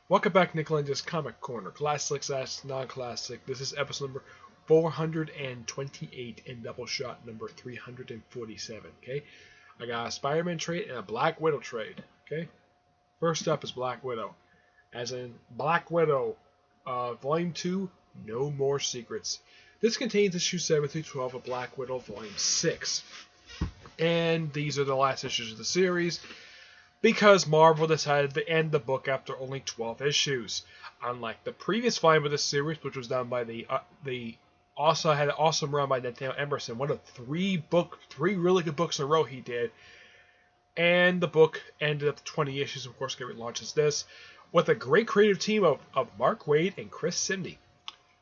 Welcome back, Nick Lenz's Comic Corner. Classic / non-classic. This is episode number 428 and Doubleshot number 347. Okay, I got a Spider-Man trade and a Black Widow trade. Okay, first up is Black Widow, as in Black Widow, Volume 2. No More Secrets. This contains issue 7 through 12 of Black Widow Volume 6, and these are the last issues of the series, because Marvel decided to end the book after only 12 issues. Unlike the previous volume of the series, which was done by also had an awesome run by Nathaniel Emerson, one of three really good books in a row he did, and the book ended at 20 issues. Of course, it launches this with a great creative team of Mark Waid and Chris Simney.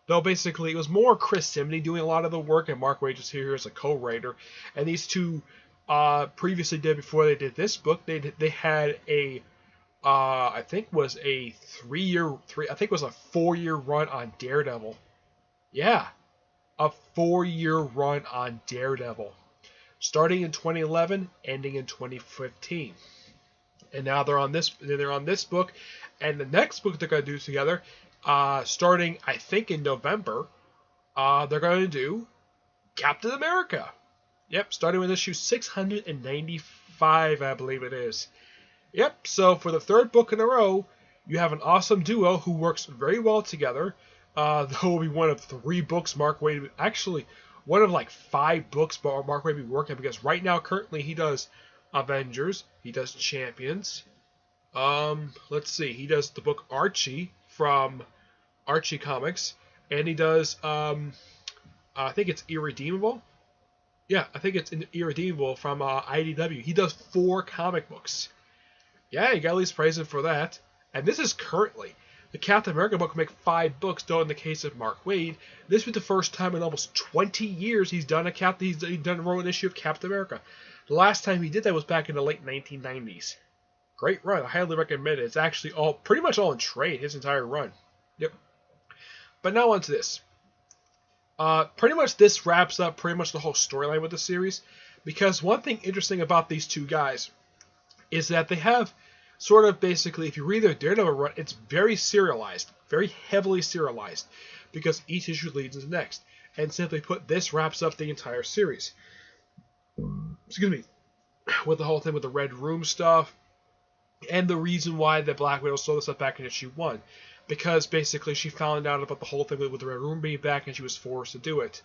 Though basically it was more Chris Simney doing a lot of the work, and Mark Waid just here as a co-writer, and these two previously did, before they did this book, they had a I think was a 4-year run on Daredevil. Yeah, a 4-year run on Daredevil, starting in 2011, ending in 2015. And now they're on this book, and the next book they're going to do together, starting I think in November, they're going to do Captain America. Yep, starting with issue 695, I believe it is. Yep, so for the third book in a row, you have an awesome duo who works very well together. There will be one of 3 books Mark Waid, actually one of like 5 books Mark Waid will be working on, because right now, currently, he does Avengers, he does Champions. Let's see, he does the book Archie from Archie Comics, and he does, I think it's Irredeemable. Yeah, I think it's Irredeemable from IDW. He does 4 comic books. Yeah, you got at least praise him for that. And this is currently the Captain America book will make 5 books, though in the case of Mark Waid, this was the first time in almost 20 years he's done wrote an issue of Captain America. The last time he did that was back in the late 1990s. Great run. I highly recommend it. It's actually pretty much all in trade, his entire run. Yep. But now on to this. Pretty much this wraps up pretty much the whole storyline with the series, because one thing interesting about these two guys is that they have sort of basically, if you read their Daredevil run, it's very serialized, very heavily serialized, because each issue leads to the next. And simply put, this wraps up the entire series. Excuse me. With the whole thing with the Red Room stuff, and the reason why the Black Widow sold this up back in issue 1. Because basically she found out about the whole thing with the Red Room being back, and she was forced to do it.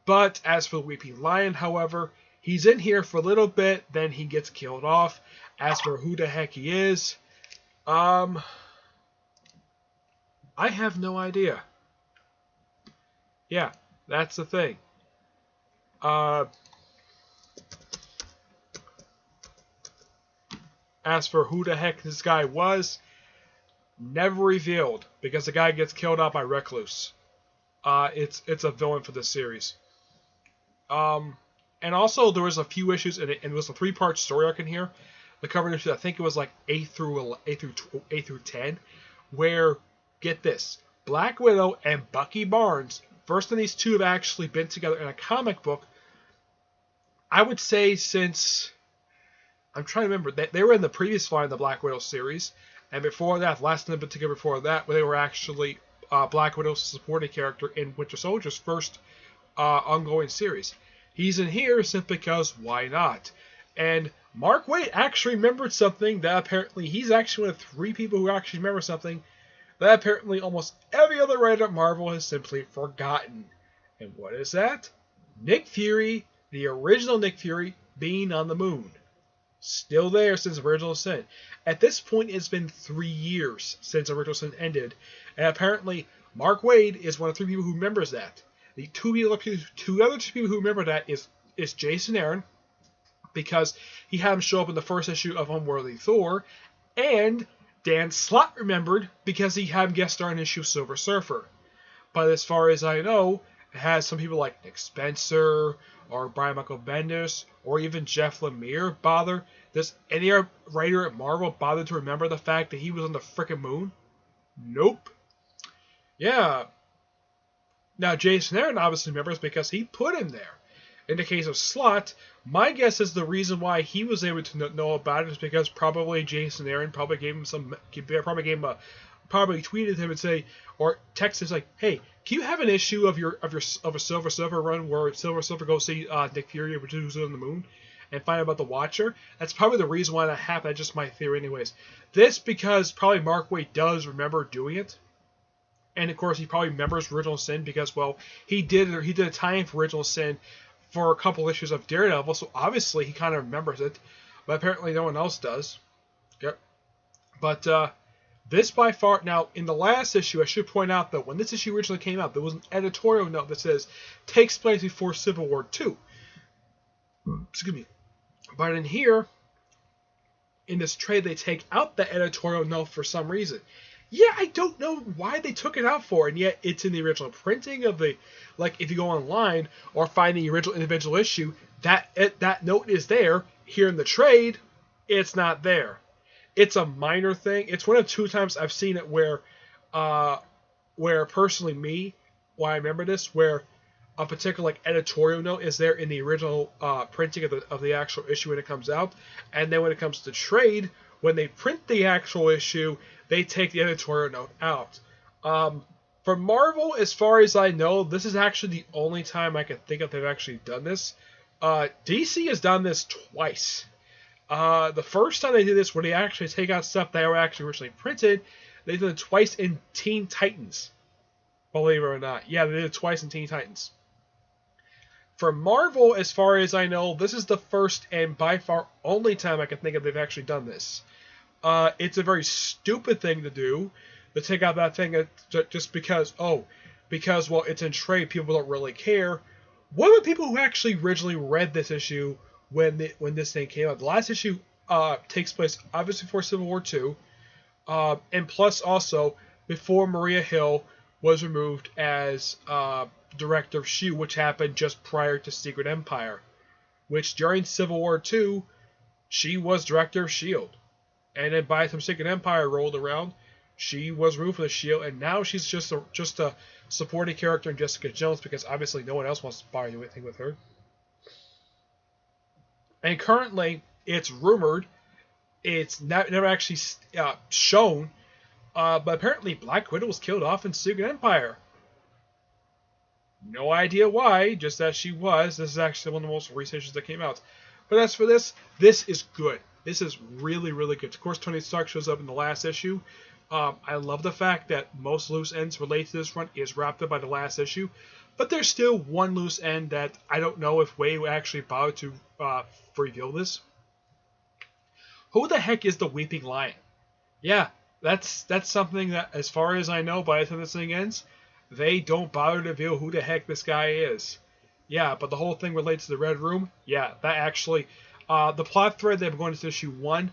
But as for the Weeping Lion, however, he's in here for a little bit, then he gets killed off. As for who the heck he is, I have no idea. Yeah, that's the thing. As for who the heck this guy was, never revealed, because the guy gets killed out by Recluse. It's a villain for this series. And also there was a few issues, and it was a 3-part story arc in here. The cover issue, I think it was like 8 through 10, where, get this, Black Widow and Bucky Barnes, first time these two have actually been together in a comic book, I would say since, I'm trying to remember, they were in the previous line of the Black Widow series. And before that, last time in particular before that, they were actually Black Widow's supporting character in Winter Soldier's first ongoing series. He's in here simply because why not? And Mark Waid actually remembered something that apparently he's actually one of 3 people who actually remember something that apparently almost every other writer at Marvel has simply forgotten. And what is that? Nick Fury, the original Nick Fury, being on the moon. Still there since Original Sin. At this point, it's been 3 years since Original Sin ended, and apparently Mark Waid is one of 3 people who remembers that. The two other people who remember that is Jason Aaron, because he had him show up in the first issue of Unworthy Thor, and Dan Slott remembered because he had him guest star in issue of Silver Surfer. But as far as I know, it has some people like Nick Spencer, or Brian Michael Bendis, or even Jeff Lemire bother. Does any writer at Marvel bother to remember the fact that he was on the frickin' moon? Nope. Yeah. Now, Jason Aaron obviously remembers because he put him there. In the case of Slott, my guess is the reason why he was able to know about it is because probably Jason Aaron probably gave him probably tweeted him and say, or texted like, "Hey, can you have an issue of a Silver Surfer run where Silver Surfer goes see Nick Fury, who's on the moon, and find out about the Watcher?" That's probably the reason why that happened. That's just my theory, anyways. This because probably Mark Waid does remember doing it, and of course he probably remembers Original Sin because, well, he did a tie-in for Original Sin for a couple issues of Daredevil, so obviously he kind of remembers it, but apparently no one else does. Yep. But this by far, now in the last issue, I should point out that when this issue originally came out, there was an editorial note that says takes place before Civil War II. Excuse me. But in here, in this trade, they take out the editorial note for some reason. Yeah, I don't know why they took it out for, and yet it's in the original printing of the, like if you go online or find the original individual issue, that note is there. Here in the trade, it's not there. It's a minor thing. It's one of 2 times I've seen it where personally why I remember this, where a particular like editorial note is there in the original printing of the actual issue when it comes out, and then when it comes to trade, when they print the actual issue, they take the editorial note out. For Marvel, as far as I know, this is actually the only time I can think of they've actually done this. DC has done this twice. The first time they did this, where they actually take out stuff that were actually originally printed, they did it twice in Teen Titans. Believe it or not. Yeah, they did it twice in Teen Titans. For Marvel, as far as I know, this is the first and by far only time I can think of they've actually done this. It's a very stupid thing to do, to take out that thing just because, well, it's in trade, people don't really care. What about people who actually originally read this issue when this thing came out? The last issue takes place obviously before Civil War II, and plus also before Maria Hill was removed as director of S.H.I.E.L.D., which happened just prior to Secret Empire, which during Civil War II, she was director of S.H.I.E.L.D. And then by the time Secret Empire rolled around, she was removed from the S.H.I.E.L.D., and now she's just a supporting character in Jessica Jones because obviously no one else wants to bother anything with her. And currently, it's rumored, it's never actually shown, but apparently Black Widow was killed off in Secret Empire. No idea why, just that she was. This is actually one of the most recent issues that came out. But as for this is good. This is really, really good. Of course, Tony Stark shows up in the last issue. I love the fact that most loose ends related to this run is wrapped up by the last issue. But there's still one loose end that I don't know if Waid actually bothered to reveal this. Who the heck is the Weeping Lion? Yeah, that's something that, as far as I know, by the time this thing ends, they don't bother to reveal who the heck this guy is. Yeah, but the whole thing relates to the Red Room. Yeah, that actually, the plot thread they've going into issue 1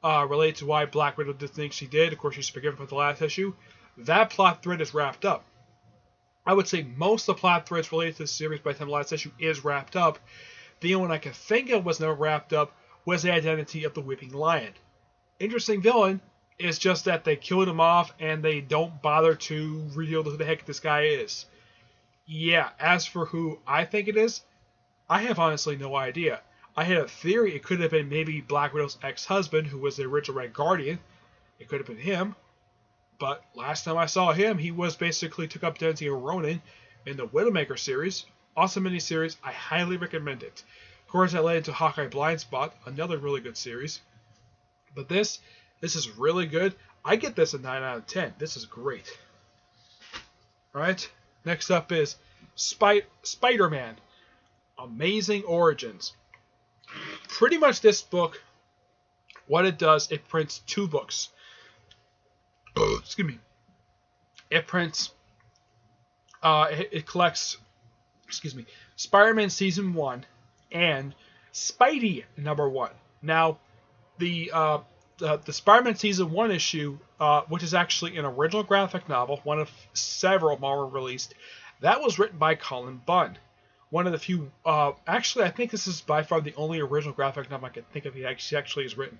related to why Black Widow did things she did. Of course, she's forgiven for the last issue. That plot thread is wrapped up. I would say most of the plot threads related to the series by the time the last issue is wrapped up. The only one I can think of was never wrapped up was the identity of the Weeping Lion. Interesting villain. It's just that they killed him off and they don't bother to reveal who the heck this guy is. Yeah, as for who I think it is, I have honestly no idea. I had a theory it could have been maybe Black Widow's ex-husband, who was the original Red Guardian. It could have been him. But last time I saw him, he was basically took up identity of Ronin in the Widowmaker series. Awesome miniseries. I highly recommend it. Of course, that led into Hawkeye Blind Spot, another really good series. But this is really good. I get this a 9 out of 10. This is great. Alright, next up is Spider-Man. Amazing Origins. Pretty much this book, what it does, it prints 2 books. Excuse me. It prints, it collects, Spider-Man Season 1 and Spidey number 1. Now, the Spider-Man Season 1 issue, which is actually an original graphic novel, one of several Marvel released, that was written by Colin Bunn. One of the few, actually I think this is by far the only original graphic novel I can think of he actually has written.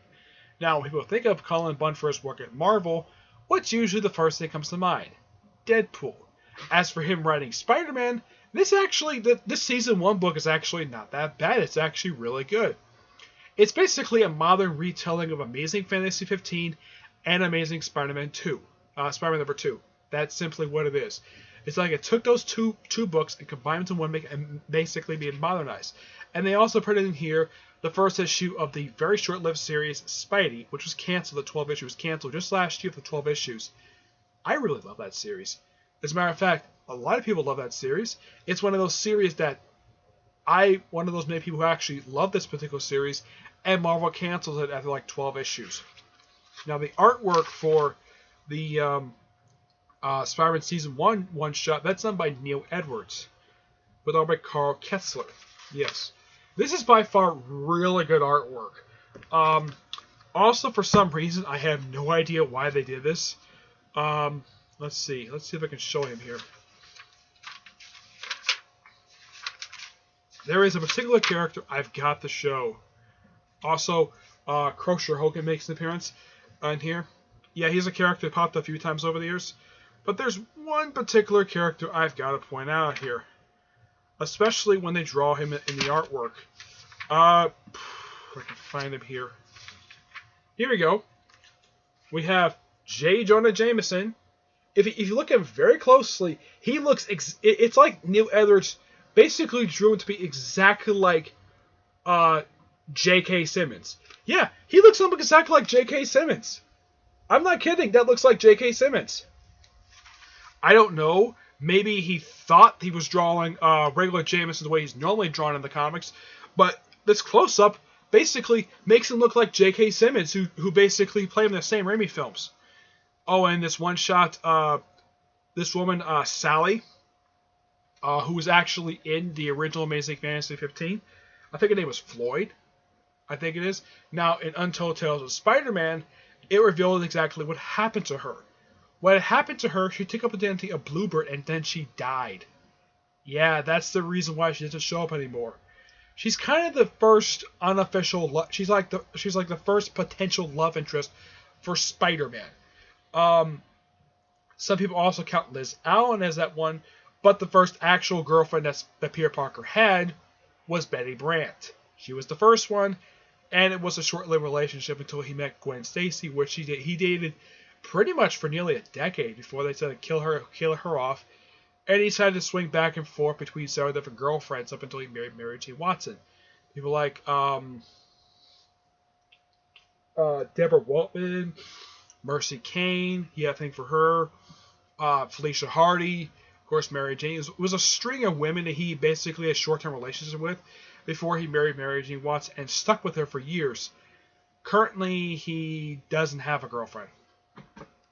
Now, when people think of Colin Bunn for his work at Marvel, what's usually the first thing that comes to mind? Deadpool. As for him writing Spider-Man, this Season 1 book is actually not that bad. It's actually really good. It's basically a modern retelling of Amazing Fantasy 15 and Amazing Spider-Man 2. Spider-Man number 2. That's simply what it is. It's like it took those two books and combined them into one, and basically being modernized. And they also put in here the first issue of the very short-lived series Spidey, which was canceled. The 12 issues was canceled just last year for 12 issues. I really love that series. As a matter of fact, a lot of people love that series. It's one of those series that one of those many people who actually love this particular series, and Marvel cancels it after like 12 issues. Now, the artwork for the Spider-Man Season 1 one-shot, that's done by Neil Edwards, with art by Carl Kessler. Yes. This is by far really good artwork. Also, for some reason, I have no idea why they did this. Let's see. Let's see if I can show him here. There is a particular character I've got to show. Also, Crusher Hogan makes an appearance in here. Yeah, he's a character that popped up a few times over the years. But there's one particular character I've got to point out here. Especially when they draw him in the artwork. If I can find him here. Here we go. We have J. Jonah Jameson. If you look at him very closely, he looks... it's like Neil Edwards basically drew him to be exactly like J.K. Simmons. Yeah, he looks almost exactly like J.K. Simmons. I'm not kidding. That looks like J.K. Simmons. I don't know. Maybe he thought he was drawing regular Jameson the way he's normally drawn in the comics. But this close-up basically makes him look like J.K. Simmons, who basically played in the same Raimi films. Oh, and this one shot, this woman, Sally, who was actually in the original Amazing Fantasy 15. I think her name was Floyd. I think it is. Now, in Untold Tales of Spider-Man, it revealed exactly what happened to her. What happened to her, she took up the identity of Bluebird, and then she died. Yeah, that's the reason why she doesn't show up anymore. She's kind of the first unofficial... She's like the first potential love interest for Spider-Man. Some people also count Liz Allen as that one, but the first actual girlfriend that Peter Parker had was Betty Brant. She was the first one, and it was a short-lived relationship until he met Gwen Stacy, which he dated pretty much for nearly a decade before they decided to kill her off, and he decided to swing back and forth between several different girlfriends up until he married Mary Jane Watson. People like Deborah Waltman, Mercy Kane, he had a thing for her, Felicia Hardy, of course Mary Jane. It was a string of women that he basically had short-term relationships with before he married Mary Jane Watson and stuck with her for years. Currently, he doesn't have a girlfriend.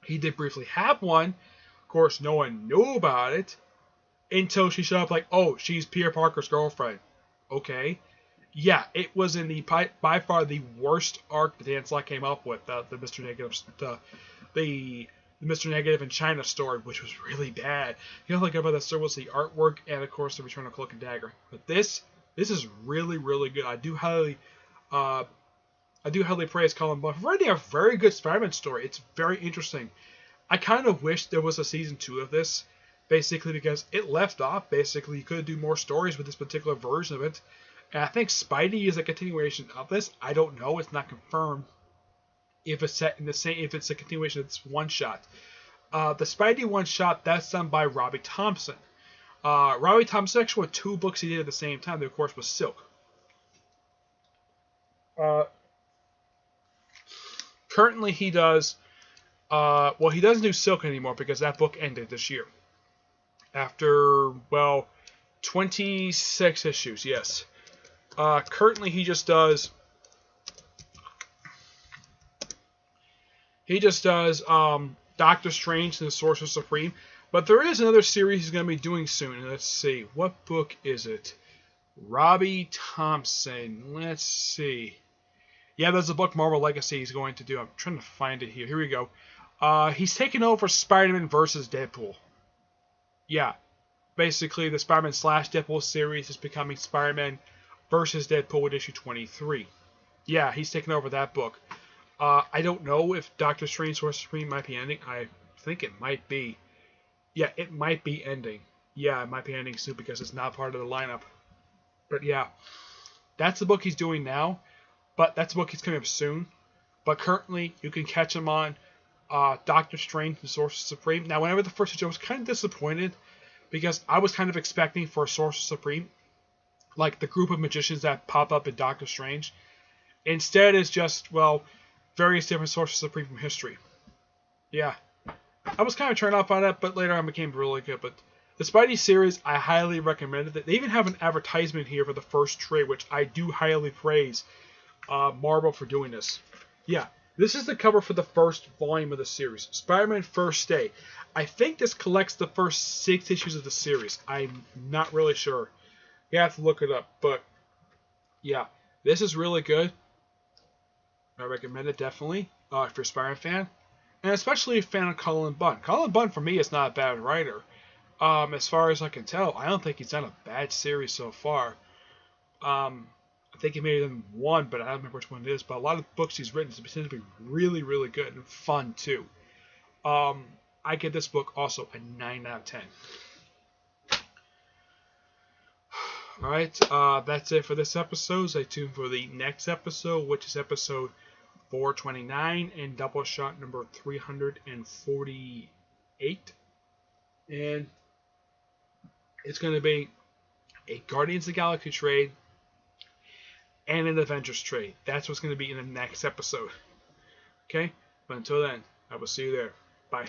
He did briefly have one. Of course, no one knew about it until she showed up like, oh, she's Peter Parker's girlfriend. Okay. Yeah, it was in the by far the worst arc that Dan Slott came up with, the Mr. Negative, the Mr. Negative in China story, which was really bad. The only thing about that story was the artwork and, of course, the Return of Cloak and Dagger. But this is really, really good. I do highly praise Colin Bunn for writing a very good Spider-Man story. It's very interesting. I kind of wish there was a season 2 of this, basically because it left off. Basically, you could do more stories with this particular version of it. And I think Spidey is a continuation of this. I don't know. It's not confirmed if it's set in the same. If it's a continuation of this one shot. The Spidey one shot, that's done by Robbie Thompson. Robbie Thompson actually had 2 books he did at the same time. There, of course, was Silk. Currently, he does. He doesn't do Silk anymore because that book ended this year. After 26 issues. Yes. Currently, he just does. Doctor Strange and the Sorcerer Supreme. But there is another series he's going to be doing soon. Let's see. What book is it? Robbie Thompson. Let's see. Yeah, there's a book, Marvel Legacy, he's going to do. I'm trying to find it here. Here we go. He's taking over Spider-Man vs. Deadpool. Yeah. Basically, the Spider-Man / Deadpool series is becoming Spider-Man vs. Deadpool with issue 23. Yeah, he's taking over that book. I don't know if Doctor Strange Sorcerer Supreme might be ending. I think it might be. Yeah, it might be ending. Yeah, it might be ending soon because it's not part of the lineup. But yeah, that's the book he's doing now. But that's a book he's coming up soon. But currently, you can catch him on Doctor Strange and Sorcerer Supreme. Now, whenever the first issue, I was kind of disappointed because I was kind of expecting for Sorcerer Supreme, like the group of magicians that pop up in Doctor Strange. Instead, it's just, well, various different Sorcerer Supreme from history. Yeah. I was kind of turned off on that, but later on became really good. But the Spidey series, I highly recommend it. They even have an advertisement here for the first trade, which I do highly praise Marvel for doing this. Yeah, this is the cover for the first volume of the series, Spider-Man First Day. I think this collects the first 6 issues of the series. I'm not really sure. You have to look it up. But, yeah, this is really good. I recommend it definitely if you're a Spider-Man fan. And especially a fan of Cullen Bunn. Cullen Bunn, for me, is not a bad writer. As far as I can tell, I don't think he's done a bad series so far. I think he may have done one, but I don't remember which one it is. But a lot of books he's written tend to be really, really good and fun, too. I give this book also a 9 out of 10. Alright, that's it for this episode. Stay tuned for the next episode, which is episode 429 and Doubleshot number 348. And it's going to be a Guardians of the Galaxy trade and an Avengers trade. That's what's going to be in the next episode. Okay? But until then, I will see you there. Bye.